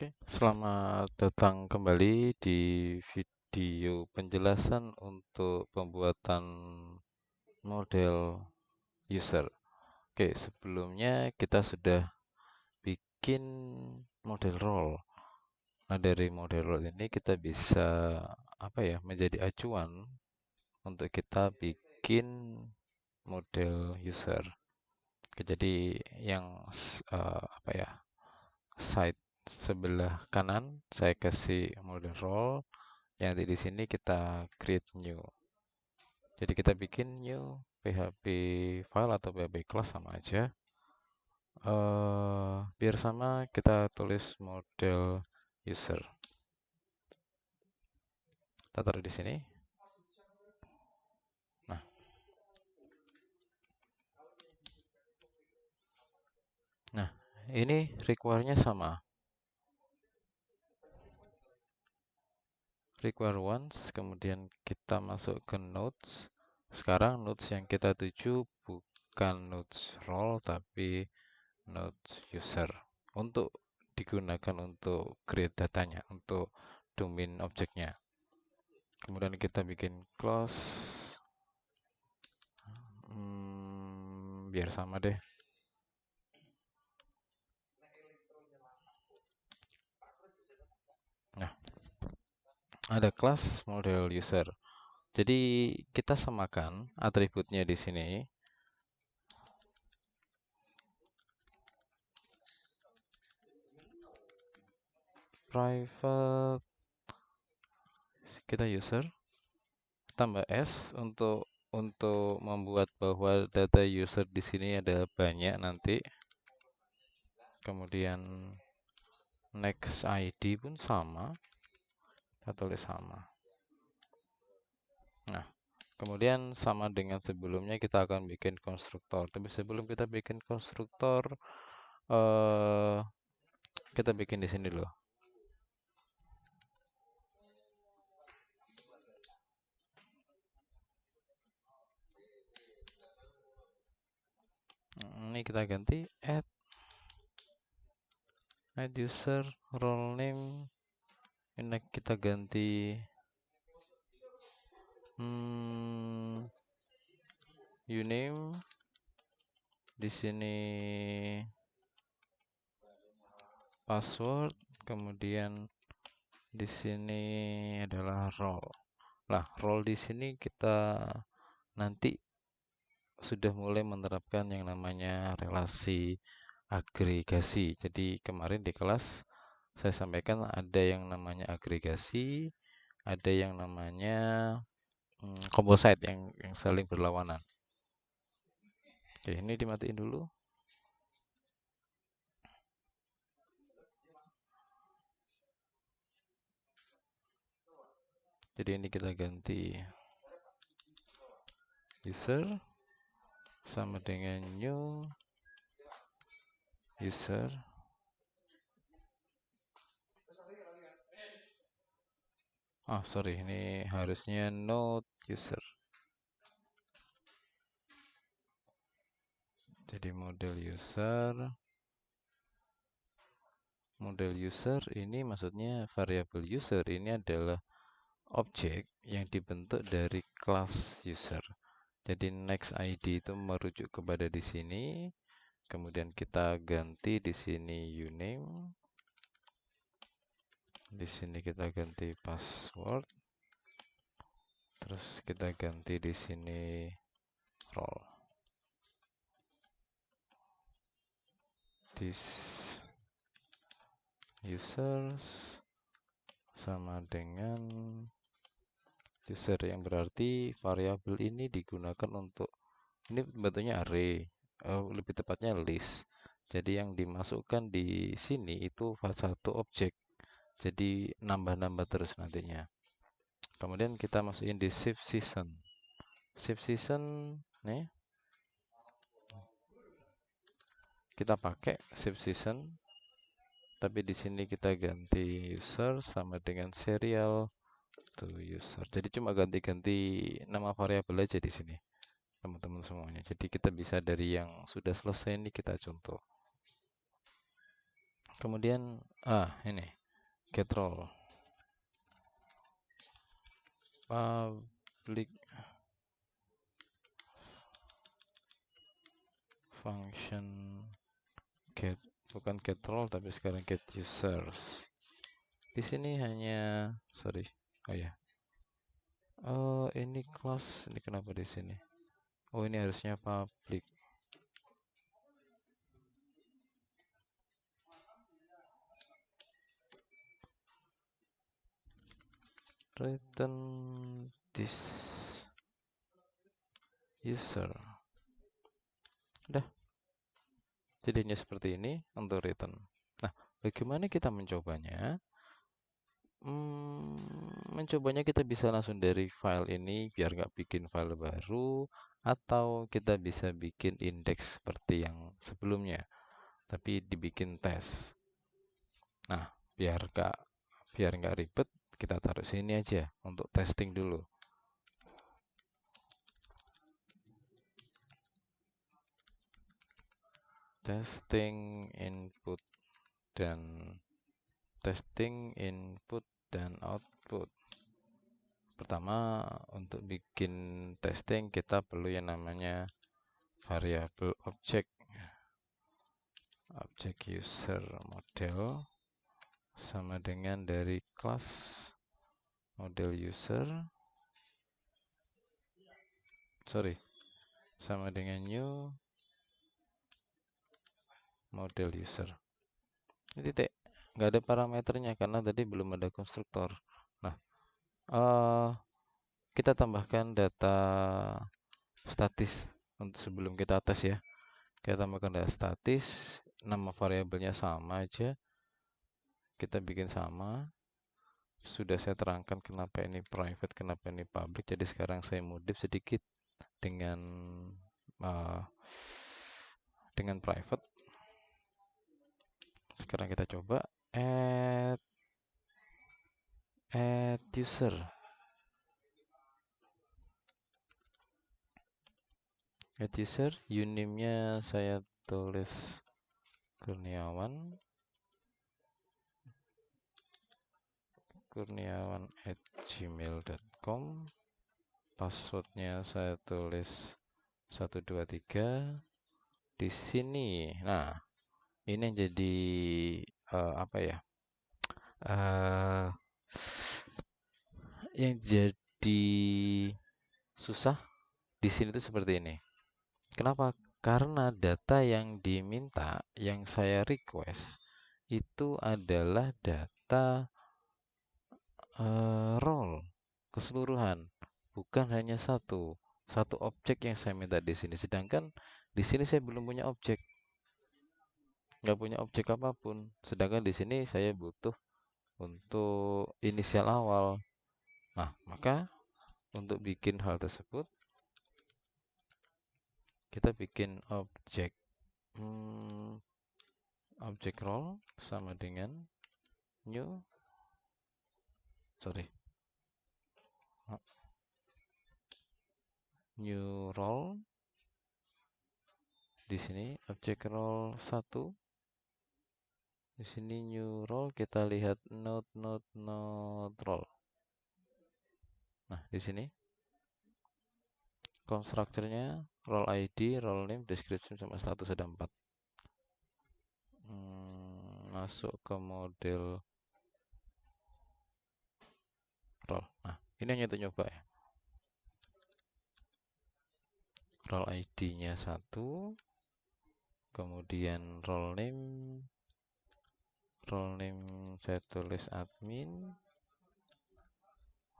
Oke, selamat datang kembali di video penjelasan untuk pembuatan model user. Oke, sebelumnya kita sudah bikin model role. Nah, dari model role ini kita bisa menjadi acuan untuk kita bikin model user. Oke, jadi yang side sebelah kanan saya kasih model role, yang di sini kita create new. Jadi kita bikin new PHP file atau PHP class sama aja. Biar sama kita tulis model user. Kita taruh di sini. Nah, ini require-nya sama. Require once, kemudian kita masuk ke nodes. Sekarang nodes yang kita tuju bukan nodes role tapi nodes user untuk digunakan untuk create datanya, untuk domain objeknya. Kemudian kita bikin close, biar sama deh. Nah, ada kelas model user. Jadi kita samakan atributnya di sini. Private kita user tambah s untuk membuat bahwa data user di sini ada banyak nanti. Kemudian next ID pun sama, kita tulis sama. Nah, kemudian sama dengan sebelumnya kita akan bikin konstruktor. Tapi sebelum kita bikin konstruktor, kita bikin di sini dulu. Ini kita ganti add user role name. Ini kita ganti uname. Di sini password, kemudian di sini adalah role. Nah, role di sini kita nanti sudah mulai menerapkan yang namanya relasi agregasi. Jadi kemarin di kelas saya sampaikan ada yang namanya agregasi, ada yang namanya composite yang saling berlawanan. Oke, ini dimatiin dulu. Jadi ini kita ganti user sama dengan new user. Sorry, ini harusnya node user. Jadi model user ini maksudnya variabel user ini adalah objek yang dibentuk dari kelas user. Jadi next ID itu merujuk kepada di sini. Kemudian kita ganti di sini uname. Di sini kita ganti password. Terus kita ganti di sini role. This users sama dengan user, yang berarti variabel ini digunakan untuk, ini bentuknya array, lebih tepatnya list. Jadi yang dimasukkan di sini itu satu objek, jadi nambah-nambah terus nantinya. Kemudian kita masukin di shift season. Shift season nih kita pakai shift season, tapi di sini kita ganti user sama dengan serial to user. Jadi cuma ganti-ganti nama variabel aja di sini, teman-teman semuanya. Jadi kita bisa dari yang sudah selesai ini kita contoh. Kemudian ini get role public function get, bukan get role tapi sekarang get users. Di sini hanya ini class, ini kenapa di sini? Oh, ini harusnya public. Return this user. Udah. Jadinya seperti ini untuk return. Nah, bagaimana kita mencobanya? Mencobanya kita bisa langsung dari file ini biar nggak bikin file baru, atau kita bisa bikin indeks seperti yang sebelumnya, tapi dibikin tes. Nah, biar nggak ribet, kita taruh sini aja untuk testing dulu. Testing input dan output. Pertama, untuk bikin testing kita perlu yang namanya variable object user model sama dengan dari kelas model user, sama dengan new model user. Ini titik, nggak ada parameternya karena tadi belum ada konstruktor. Nah, kita tambahkan data statis untuk sebelum kita tes ya. Kita tambahkan data statis, nama variabelnya sama aja, kita bikin sama. Sudah saya terangkan kenapa ini private, kenapa ini public. Jadi sekarang saya modif sedikit dengan private. Sekarang kita coba add user. Add user, uname-nya saya tulis kurniawan@gmail.com. Passwordnya saya tulis 123 di sini. Nah, ini yang jadi yang jadi susah di sini tuh seperti ini. Kenapa? Karena data yang diminta, yang saya request itu adalah data role keseluruhan, bukan hanya satu objek yang saya minta di sini. Sedangkan di sini saya belum punya objek, nggak punya objek apapun. Sedangkan di sini saya butuh untuk inisial awal. Nah, maka untuk bikin hal tersebut kita bikin objek role sama dengan new role. Di sini objek role 1, di sini new role, kita lihat node role. Nah, di sini konstruktornya role ID, role name, description sama status ada 4. Masuk ke model role. Nah, ini hanya untuk nyoba ya. Role ID-nya 1, kemudian role name saya tulis admin,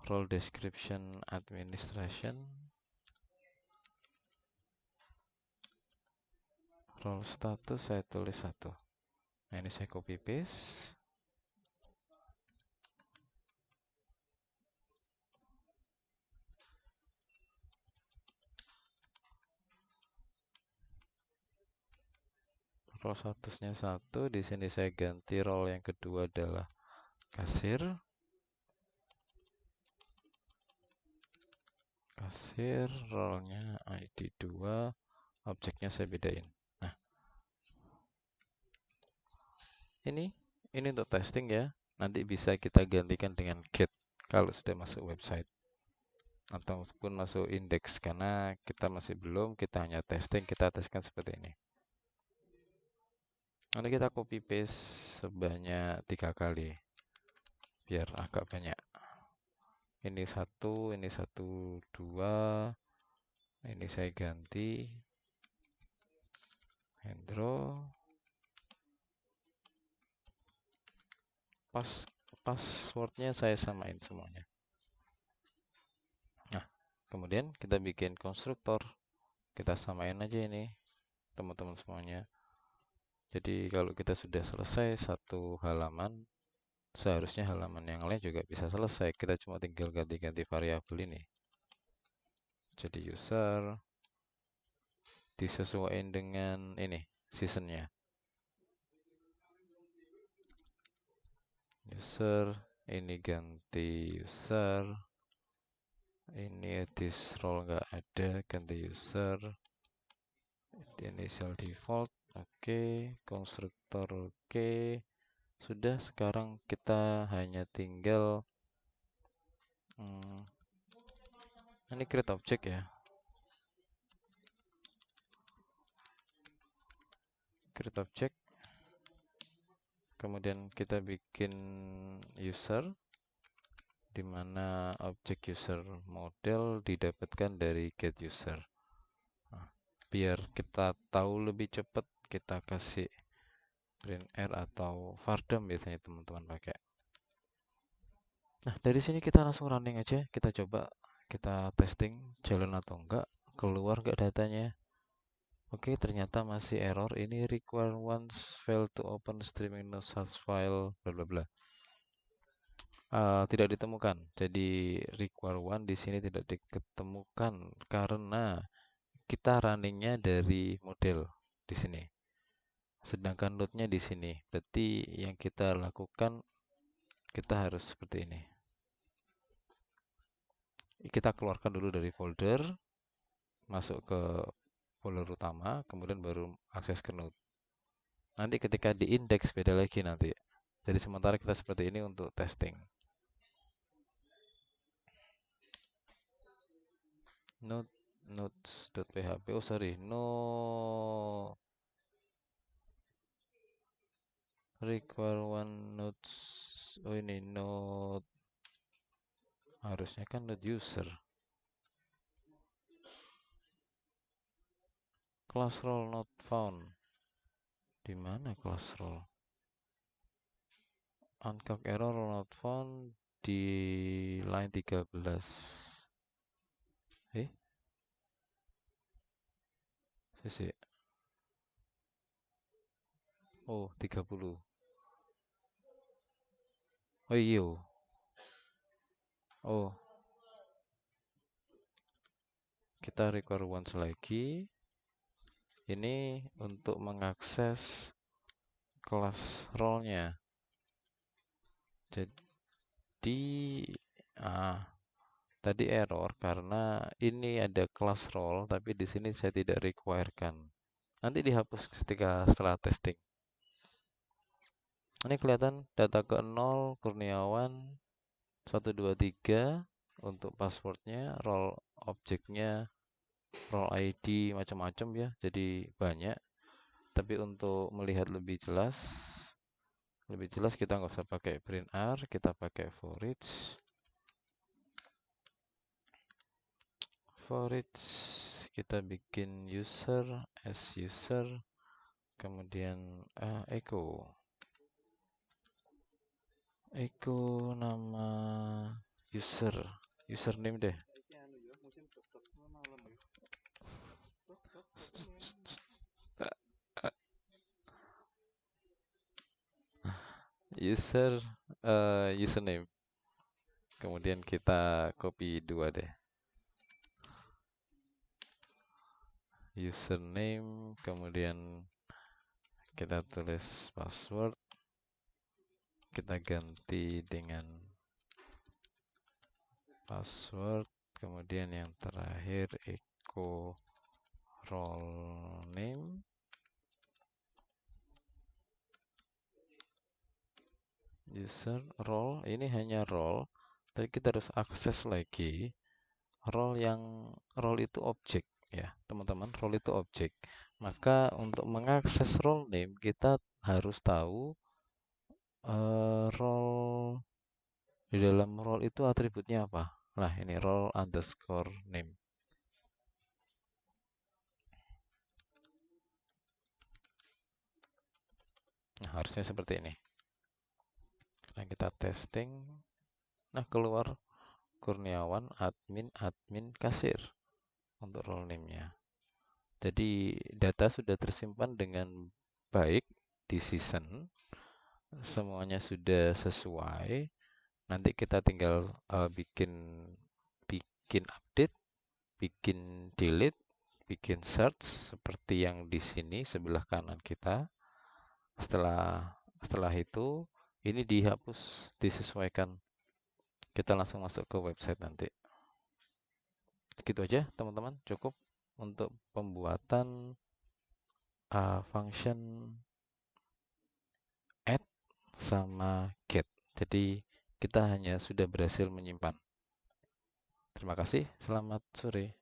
role description administration, role status saya tulis 1. Nah, ini saya copy paste. Role statusnya 1, di sini saya ganti role yang kedua adalah kasir, role-nya ID 2, objeknya saya bedain. Nah, Ini untuk testing ya. Nanti bisa kita gantikan dengan get kalau sudah masuk website ataupun masuk indeks, karena kita masih belum, kita hanya testing, kita teskan seperti ini. Nanti kita copy paste sebanyak 3 kali biar agak banyak. Ini satu, dua, ini saya ganti Hendro. Passwordnya saya samain semuanya. Nah, kemudian kita bikin konstruktor, kita samain aja ini teman-teman semuanya. Jadi kalau kita sudah selesai satu halaman, seharusnya halaman yang lain juga bisa selesai. Kita cuma tinggal ganti-ganti variabel ini. Jadi user disesuaikan dengan ini seasonnya. User ini ganti user, ini this role nggak ada, ganti user, initial default, oke, konstruktor oke. Sudah, sekarang kita hanya tinggal ini create object ya, create object, kemudian kita bikin user, di mana objek user model didapatkan dari get user. Nah, biar kita tahu lebih cepat, kita kasih print r atau vardam biasanya teman-teman pakai. Nah, dari sini kita langsung running aja, kita coba, kita testing jalan atau enggak, keluar enggak datanya. Oke, ternyata masih error. Ini require once fail to open streaming no such file bla bla bla. Tidak ditemukan. Jadi require one di sini tidak diketemukan karena kita runningnya dari model di sini. Sedangkan node-nya di sini. Berarti yang kita lakukan, kita harus seperti ini. Kita keluarkan dulu dari folder, masuk ke folder utama, kemudian baru akses ke node. Nanti ketika di indeks beda lagi nanti. Jadi sementara kita seperti ini untuk testing. Nodes.php, oh sorry, no require one nodes. Oh ini node, harusnya kan node user. Class role not found. Di mana class role? Uncog error not found di line 13. Sisi. Oh, 30. Oh iya. Oh. Kita record once lagi. Ini untuk mengakses kelas role-nya. Jadi tadi error karena ini ada kelas role tapi di sini saya tidak require-kan. Nanti dihapus setelah testing. Ini kelihatan data ke 0 Kurniawan 123 untuk passwordnya, role objeknya, role ID macam-macam ya, jadi banyak. Tapi untuk melihat lebih jelas kita nggak usah pakai print r, kita pakai for each. Kita bikin user as user, kemudian echo nama username deh. Username, kemudian kita copy 2 deh, username, kemudian kita tulis password, kita ganti dengan password, kemudian yang terakhir echo role name, user role ini hanya role, tapi kita harus akses lagi role itu objek ya teman-teman, role itu objek. Maka untuk mengakses role name kita harus tahu role di dalam role itu atributnya apa. Nah ini role underscore name. Nah harusnya seperti ini. Nah kita testing, nah keluar Kurniawan admin kasir untuk role name-nya. Jadi data sudah tersimpan dengan baik di season, semuanya sudah sesuai. Nanti kita tinggal bikin update, bikin delete, bikin search seperti yang di sini sebelah kanan kita. Setelah itu ini dihapus, disesuaikan. Kita langsung masuk ke website nanti. Gitu aja teman-teman, cukup untuk pembuatan function add sama get. Jadi kita hanya sudah berhasil menyimpan. Terima kasih, selamat sore.